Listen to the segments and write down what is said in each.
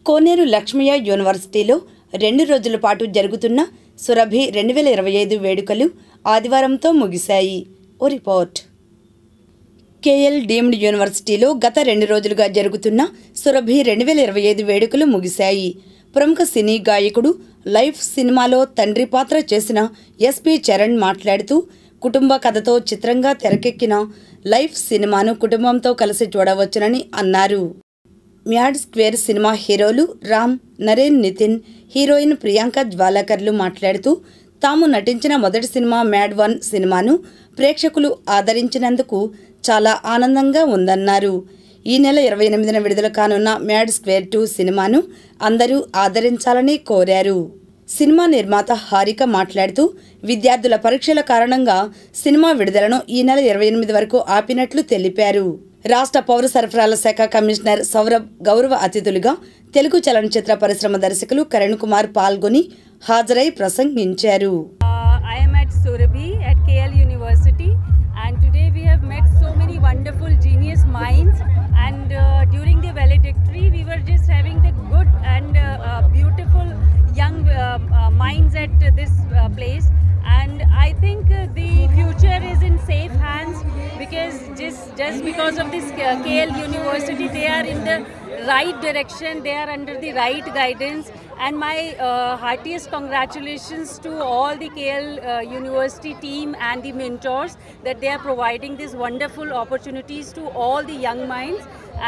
కోనేరు లక్ష్మయ్య యూనివర్సిటీలో 2 రోజుల పాటు జరుగుతున్న సురభి 2025 వేడుకలు ఆదివారంతో ముగిశాయి. ఓ రిపోర్ట్. కేఎల్ డీమ్డ్ యూనివర్సిటీలో గత 2 రోజులుగా జరుగుతున్న సురభి 2025 వేడుకలు ముగిశాయి. ప్రముఖ సినీ గాయకుడు లైఫ్ సినిమాలో తండ్రి పాత్ర చేసిన ఎస్పి చరణ్ మాట్లాడుతూ, కుటుంబ కథతో చిత్రంగా తెరకెక్కిన లైఫ్ సినిమాను కుటుంబంతో కలిసి చూడవచ్చునని అన్నారు. మ్యాడ్ స్క్వేర్ సినిమా హీరోలు రామ్, నరేన్, నితిన్, హీరోయిన్ ప్రియాంక జ్వాలాకర్లు మాట్లాడుతూ, తాము నటించిన మొదటి సినిమా మ్యాడ్ 1 సినిమాను ప్రేక్షకులు ఆదరించినందుకు చాలా ఆనందంగా ఉందన్నారు. ఈ నెల 28న విడుదల కానున్న మ్యాడ్ స్క్వేర్ 2 సినిమాను అందరూ ఆదరించాలని కోరారు. సినిమా నిర్మాత హారిక మాట్లాడుతూ, విద్యార్థుల పరీక్షల కారణంగా సినిమా విడుదలను ఈ నెల 28 వరకు ఆపినట్లు తెలిపారు. రాష్ట్ర పౌర సరఫరాల శాఖ కమిషనర్ సౌరభ్ గౌరవ అతిథులుగా తెలుగు చలనచిత్ర పరిశ్రమ దర్శకులు కరణ్ కుమార్ పాల్గొని హాజరై ప్రసంగించారు. I am at Surabhi at KL University, and today we have met so many wonderful genius minds, and during the valedictory we were just having the good and beautiful young minds at this place, and I think the future is in safe hands because just because of this KL University, they are in the right direction, they are under the right guidance, and my heartiest congratulations to all the KL University team and the mentors that they are providing these wonderful opportunities to all the young minds,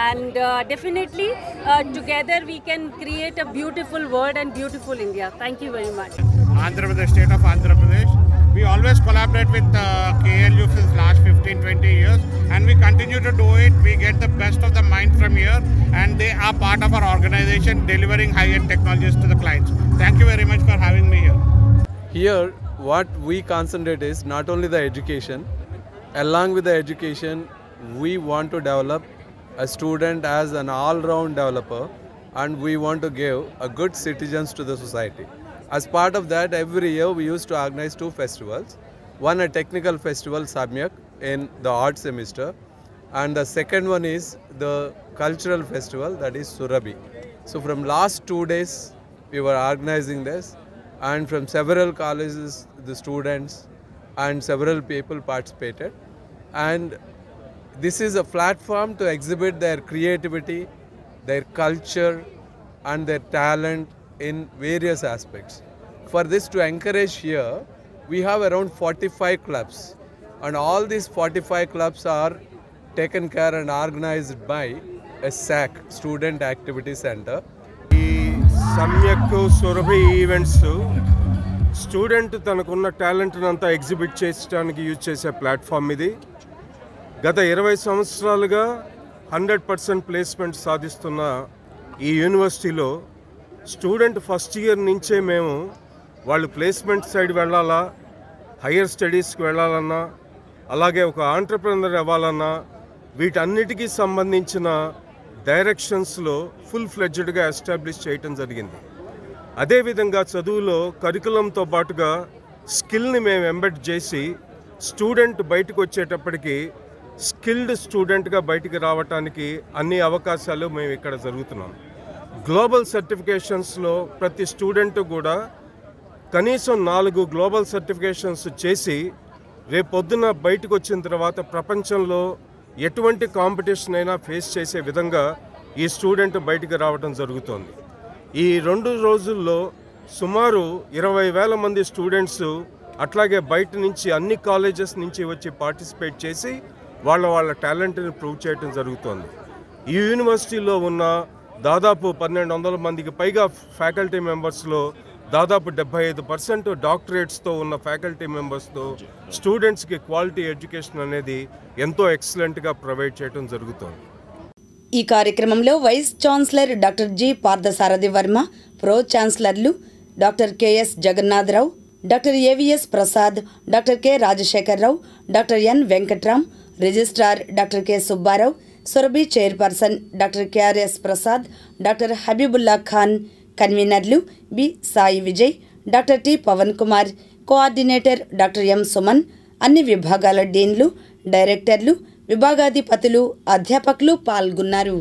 and definitely together we can create a beautiful world and beautiful India. Thank you very much. Andhra Pradesh, state of Andhra Pradesh. We always collaborate with KLU since last 15-20 years, and we continue to do it. We get the best of the mind from here, and they are part of our organization delivering high-end technologies to the clients. Thank you very much for having me here. Here, what we concentrate is not only the education. Along with the education, we want to develop a student as an all-round developer, and we want to give a good citizens to the society. As part of that, every year we used to organize 2 festivals. One, a technical festival, Samyak, in the art semester, and the second one is the cultural festival, that is Surabhi. So from last 2 days we were organizing this, and from several colleges the students and several people participated, and this is a platform to exhibit their creativity, their culture and their talent in various aspects. For this to encourage here, we have around 45 clubs, and all these 45 clubs are taken care and organized by a SAC, Student Activity Center. ఈ సమ్యక్ Surabhi events student తనకున్న టాలెంట్ని అంతా exhibit చేయడానికి use చేసే platform ఇది. గత 20 సంవత్సరాలుగా 100% ప్లేస్మెంట్ సాధిస్తున్న ఈ యూనివర్సిటీలో స్టూడెంట్ ఫస్ట్ ఇయర్ నుంచే మేము వాళ్ళు ప్లేస్మెంట్ సైడ్ వెళ్ళాలా, హయ్యర్ స్టడీస్కి వెళ్ళాలన్నా, అలాగే ఒక ఆంటర్ప్రెనర్ అవ్వాలన్నా, వీటన్నిటికీ సంబంధించిన డైరెక్షన్స్లో ఫుల్ ఫ్లెడ్జ్డ్గా ఎస్టాబ్లిష్ చేయటం జరిగింది. అదేవిధంగా చదువులో కరికులంతో పాటుగా స్కిల్ని మేము ఎంబెడ్ చేసి స్టూడెంట్ బయటకు వచ్చేటప్పటికి స్కిల్డ్ స్టూడెంట్గా బయటికి రావడానికి అన్ని అవకాశాలు మేము ఇక్కడ జరుగుతున్నాం. గ్లోబల్ సర్టిఫికేషన్స్లో ప్రతి స్టూడెంట్ కూడా కనీసం 4 గ్లోబల్ సర్టిఫికేషన్స్ చేసి రేపొద్దున బయటకు వచ్చిన తర్వాత ప్రపంచంలో ఎటువంటి కాంపిటీషన్ అయినా ఫేస్ చేసే విధంగా ఈ స్టూడెంట్ బయటికి రావడం జరుగుతోంది. ఈ 2 రోజుల్లో సుమారు 20,000 మంది స్టూడెంట్స్ అట్లాగే బయట నుంచి అన్ని కాలేజెస్ నుంచి వచ్చి పార్టిసిపేట్ చేసి వాళ్ళ టాలెంట్ని ప్రూవ్ చేయడం జరుగుతోంది. ఈ యూనివర్సిటీలో ఉన్న దాదాపు 1,200 మందికి పైగా ఫ్యాకల్టీ మెంబర్స్లో దాదాపు 75% డాక్టరేట్స్తో ఉన్న ఫ్యాకల్టీ మెంబర్స్తో స్టూడెంట్స్కి క్వాలిటీ ఎడ్యుకేషన్ అనేది ఎంతో ఎక్సలెంట్గా ప్రొవైడ్ చేయడం జరుగుతోంది. ఈ కార్యక్రమంలో vice chancellor doctor G Parthasarathi Varma, pro ఛాన్సలర్లు doctor KS Jagannatharao, doctor AVS Prasad, doctor K Rajasekhararao, doctor N Venkatram, registrar doctor K Subbarao, Surabhi chairperson doctor KRS Prasad, doctor Habibulla Khan, కన్వీనర్లు B Sai Vijay, doctor T Pavan Kumar, coordinator doctor M Suman, అన్ని విభాగాల డీన్లు, డైరెక్టర్లు, విభాగాధిపతులు, అధ్యాపకులు పాల్గొన్నారు.